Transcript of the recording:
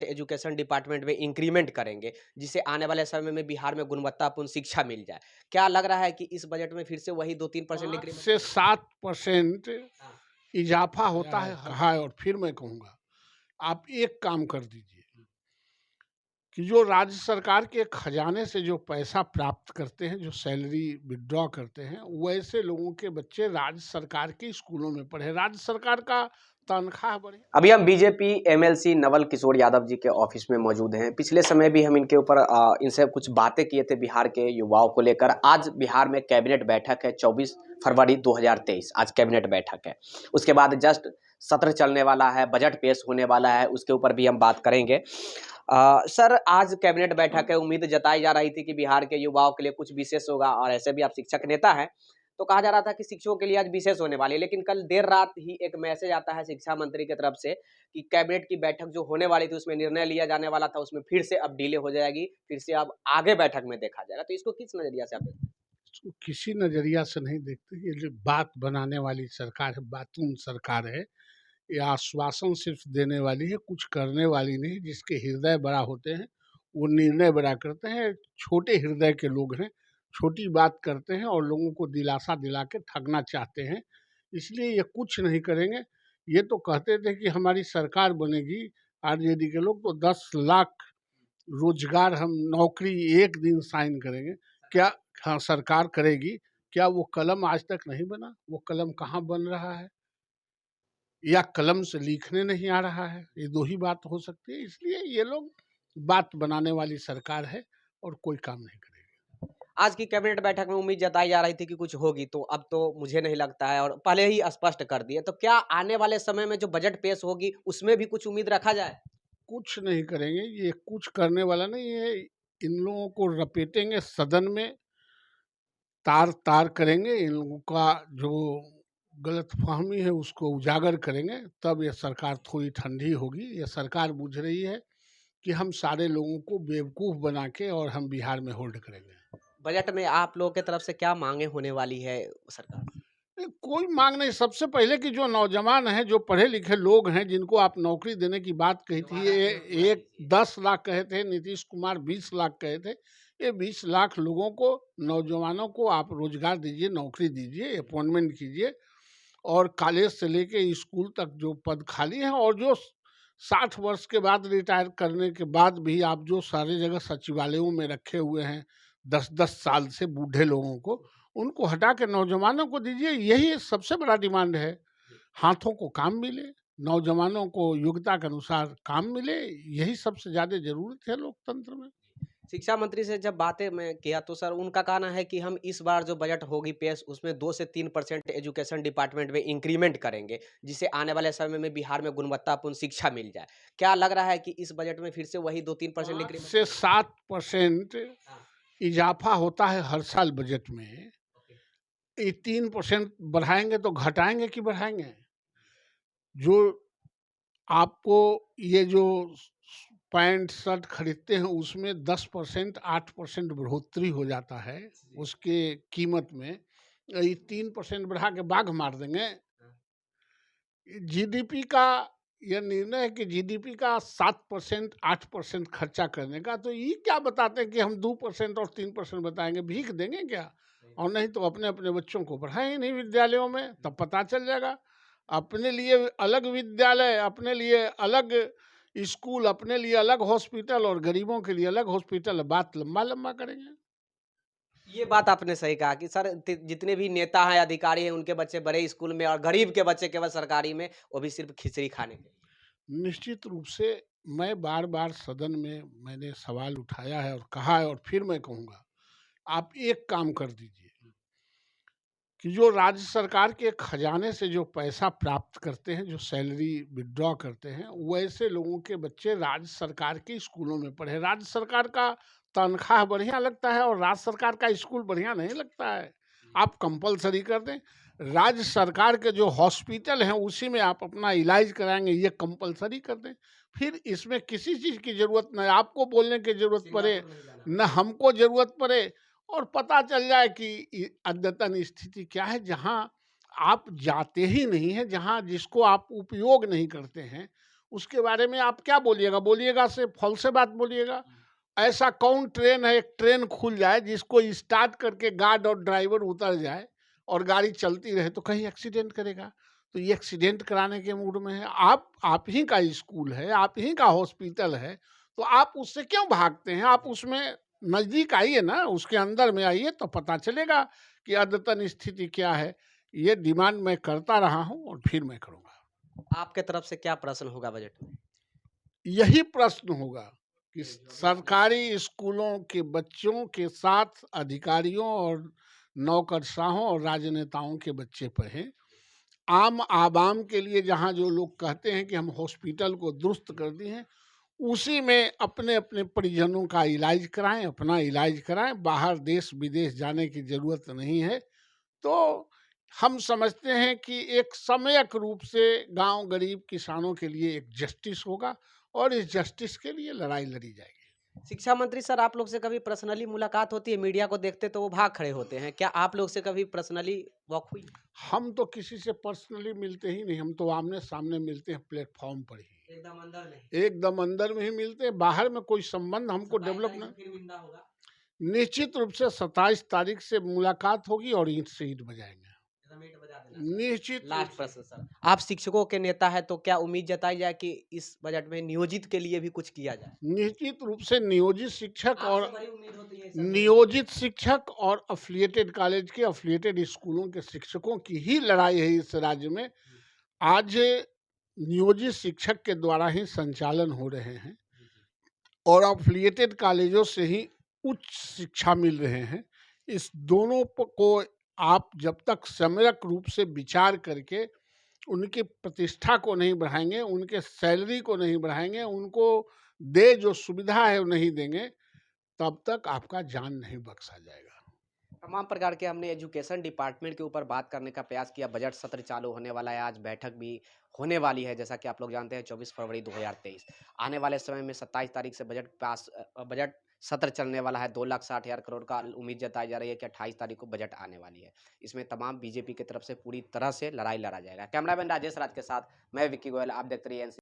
Education department में increment करेंगे, जिससे आने वाले समय में बिहार में गुणवत्तापूर्ण शिक्षा मिल जाए। क्या लग रहा है कि इस बजट में फिर से वही 2-3% 5 इंक्रीमेंट? से 7% हाँ, इजाफा होता है, कहा है। और फिर मैं कहूँगा, आप एक काम कर दीजिए कि जो राज्य सरकार के खजाने से जो पैसा प्राप्त करते हैं, जो सैलरी विथड्रॉ करते हैं, वैसे लोगों के बच्चे राज्य सरकार के स्कूलों में पढ़े, राज्य सरकार का तनख्वाह बढ़े। अभी हम बीजेपी एमएलसी नवल किशोर यादव जी के ऑफिस में मौजूद हैं। पिछले समय भी हम इनके ऊपर इनसे कुछ बातें किए थे बिहार के युवाओं को लेकर। आज बिहार में कैबिनेट बैठक है, 24 फरवरी 2023 आज कैबिनेट बैठक है। उसके बाद जस्ट सत्र चलने वाला है, बजट पेश होने वाला है, उसके ऊपर भी हम बात करेंगे। सर, आज कैबिनेट बैठक है, उम्मीद जताई जा रही थी कि बिहार के युवाओं के लिए कुछ विशेष होगा, और ऐसे भी आप शिक्षक नेता हैं, तो कहा जा रहा था कि शिक्षकों के लिए आज विशेष होने वाली है। लेकिन कल देर रात ही एक मैसेज आता है शिक्षा मंत्री की तरफ से कि कैबिनेट की बैठक जो होने वाली थी, उसमें निर्णय लिया जाने वाला था, उसमें फिर से अब डिले हो जाएगी, फिर से अब आगे बैठक में देखा जाएगा। तो इसको किस नजरिया से आप देखते हैं? इसको किसी नजरिया से नहीं देखते। ये जो बात बनाने वाली सरकार है, बातून सरकार है। ये आश्वासन सिर्फ देने वाली है, कुछ करने वाली नहीं। जिसके हृदय बड़ा होते हैं वो निर्णय बड़ा करते हैं। छोटे हृदय के लोग हैं, छोटी बात करते हैं और लोगों को दिलासा दिला के ठगना चाहते हैं। इसलिए ये कुछ नहीं करेंगे। ये तो कहते थे कि हमारी सरकार बनेगी आरजेडी के लोग तो 10 लाख रोजगार, हम नौकरी एक दिन साइन करेंगे। क्या? हाँ, सरकार करेगी। क्या वो कलम आज तक नहीं बना? वो कलम कहाँ बन रहा है? या कलम से लिखने नहीं आ रहा है? ये दो ही बात हो सकती है। इसलिए ये लोग बात बनाने वाली सरकार है और कोई काम नहीं करेगी। आज की कैबिनेट बैठक में उम्मीद जताई जा रही थी कि कुछ होगी, तो अब तो मुझे नहीं लगता है, और पहले ही स्पष्ट कर दिए। तो क्या आने वाले समय में जो बजट पेश होगी, उसमें भी कुछ उम्मीद रखा जाए? कुछ नहीं करेंगे, ये कुछ करने वाला नहीं है। इन लोगों को रपेटेंगे सदन में, तार-तार करेंगे। इन लोगों का जो गलतफ़हमी है उसको उजागर करेंगे, तब ये सरकार थोड़ी ठंडी होगी। ये सरकार बुझ रही है कि हम सारे लोगों को बेवकूफ़ बना के और हम बिहार में होल्ड करेंगे। बजट में आप लोगों की तरफ से क्या मांगे होने वाली है सरकार से? नहीं, कोई माँग नहीं। सबसे पहले कि जो नौजवान हैं, जो पढ़े-लिखे लोग हैं, जिनको आप नौकरी देने की बात कही थी, ये एक 10 लाख कहे थे, नीतीश कुमार 20 लाख कहे थे। ये 20 लाख लोगों को, नौजवानों को आप रोज़गार दीजिए, नौकरी दीजिए, अपॉइंटमेंट कीजिए। और कॉलेज से लेके स्कूल तक जो पद खाली हैं, और जो 60 वर्ष के बाद रिटायर करने के बाद भी आप जो सारी जगह सचिवालयों में रखे हुए हैं 10-10 साल से बूढ़े लोगों को, उनको हटा के नौजवानों को दीजिए। यही सबसे बड़ा डिमांड है। हाथों को काम मिले, नौजवानों को योग्यता के अनुसार काम मिले, यही सबसे ज़्यादा ज़रूरत है लोकतंत्र में। शिक्षा मंत्री से जब बातें मैं किया, तो सर उनका कहना है कि हम इस बार जो बजट होगी पेश, उसमें 2 से 3% एजुकेशन डिपार्टमेंट में इंक्रीमेंट करेंगे, जिससे आने वाले समय में बिहार में गुणवत्तापूर्ण शिक्षा मिल जाए। क्या लग रहा है कि इस बजट में फिर से वही 2-3% 5 इंक्रीमेंट? से 7% हाँ, इजाफा होता है हर साल बजट में। ओके। ये 3% बढ़ाएँगे तो घटाएँगे कि बढ़ाएँगे? जो आपको ये जो पैंट शर्ट खरीदते हैं उसमें 10% 8% बढ़ोतरी हो जाता है उसके कीमत में। ये 3% बढ़ा के बाघ मार देंगे। जीडीपी का यह निर्णय है कि जीडीपी का 7% 8% खर्चा करने का। तो ये क्या बताते हैं कि हम 2% और 3% बताएंगे? भीख देंगे क्या? और नहीं तो अपने अपने बच्चों को पढ़ाएं नहीं विद्यालयों में, तब पता चल जाएगा। अपने लिए अलग विद्यालय, अपने लिए अलग स्कूल, अपने लिए अलग हॉस्पिटल और गरीबों के लिए अलग हॉस्पिटल, बात लंबा लंबा करेंगे। ये बात आपने सही कहा कि सर जितने भी नेता हैं, अधिकारी हैं, उनके बच्चे बड़े स्कूल में, और गरीब के बच्चे केवल सरकारी में, वो भी सिर्फ खिचड़ी खाने के लिए। निश्चित रूप से मैं बार बार सदन में मैंने सवाल उठाया है और कहा है और फिर मैं कहूँगा, आप एक काम कर दीजिए कि जो राज्य सरकार के खजाने से जो पैसा प्राप्त करते हैं, जो सैलरी विथड्रॉ करते हैं, वैसे लोगों के बच्चे राज्य सरकार के स्कूलों में पढ़े। राज्य सरकार का तनख्वाह बढ़िया लगता है और राज्य सरकार का स्कूल बढ़िया नहीं लगता है। आप कंपलसरी कर दें। राज्य सरकार के जो हॉस्पिटल हैं उसी में आप अपना इलाज कराएंगे, ये कंपलसरी कर दें। फिर इसमें किसी चीज़ की ज़रूरत नहीं, आपको बोलने की ज़रूरत पड़े, न हमको ज़रूरत पड़े। और पता चल जाए कि अद्यतन स्थिति क्या है। जहाँ आप जाते ही नहीं हैं, जहाँ जिसको आप उपयोग नहीं करते हैं, उसके बारे में आप क्या बोलिएगा? बोलिएगा से फल से बात बोलिएगा। ऐसा कौन ट्रेन है, एक ट्रेन खुल जाए जिसको स्टार्ट करके गार्ड और ड्राइवर उतर जाए और गाड़ी चलती रहे तो कहीं एक्सीडेंट करेगा। तो ये एक्सीडेंट कराने के मूड में है। आप ही का स्कूल है, आप ही का हॉस्पिटल है, तो आप उससे क्यों भागते हैं? आप उसमें नज़दीक आइए ना, उसके अंदर में आइए तो पता चलेगा कि अद्यतन स्थिति क्या है। ये डिमांड मैं करता रहा हूँ और फिर मैं करूँगा। आपके तरफ से क्या प्रश्न होगा बजट में? यही प्रश्न होगा कि सरकारी स्कूलों के बच्चों के साथ अधिकारियों और नौकरशाहों और राजनेताओं के बच्चे पढ़ें। आम आवाम के लिए जहाँ जो लोग कहते हैं कि हम हॉस्पिटल को दुरुस्त कर दिए हैं, उसी में अपने-अपने परिजनों का इलाज कराएँ, अपना इलाज कराएँ, बाहर देश-विदेश जाने की ज़रूरत नहीं है। तो हम समझते हैं कि एक सम्यक रूप से गाँव गरीब किसानों के लिए एक जस्टिस होगा और इस जस्टिस के लिए लड़ाई लड़ी जाएगी। शिक्षा मंत्री सर, आप लोग से कभी पर्सनली मुलाकात होती है? मीडिया को देखते तो वो भाग खड़े होते हैं। क्या आप लोग से कभी पर्सनली वॉक हुई? हम तो किसी से पर्सनली मिलते ही नहीं, हम तो आमने-सामने मिलते हैं प्लेटफ़ॉर्म पर ही। एकदम अंदर नहीं। एकदम अंदर में ही मिलते हैं, बाहर में कोई संबंध हमको 27 डेवलप तारीख न को फिर मिलना होगा। निश्चित रूप से 27 तारीख से मुलाकात होगी और ईंट से ईंट बजाएँगे। एकदम ईंट बजा देना सर। निश्चित रूप लास्ट से। प्रश्न सर, आप शिक्षकों के नेता हैं तो क्या उम्मीद जताई जाए कि इस बजट में नियोजित के लिए भी कुछ किया जाए? निश्चित रूप से नियोजित शिक्षक और आपसे बड़ी उम्मीद होती है सर। नियोजित शिक्षक और एफ़िलिएटेड कॉलेज के, एफ़िलिएटेड स्कूलों के शिक्षकों की ही लड़ाई है इस राज्य में। आज नियोजित शिक्षक के द्वारा ही संचालन हो रहे हैं और एफ़िलिएटेड कॉलेजों से ही उच्च शिक्षा मिल रहे हैं। इस दोनों को आप जब तक सम्यक रूप से विचार करके उनकी प्रतिष्ठा को नहीं बढ़ाएँगे, उनके सैलरी को नहीं बढ़ाएँगे, उनको जो सुविधा है वो नहीं देंगे, तब तक आपका जान नहीं बख्शा जाएगा। तमाम प्रकार के हमने एजुकेशन डिपार्टमेंट के ऊपर बात करने का प्रयास किया। बजट सत्र चालू होने वाला है, आज बैठक भी होने वाली है, जैसा कि आप लोग जानते हैं 24 फरवरी 2023। आने वाले समय में 27 तारीख से बजट सत्र चलने वाला है। 2,60,000 करोड़ का उम्मीद जताई जा रही है कि 28 तारीख को बजट आने वाली है। इसमें तमाम बीजेपी की तरफ से पूरी तरह से लड़ाई लड़ा जाएगा। कैमरामैन राजेश राज के साथ मैं विक्की गोयल, आप देखते रहिए एनसी।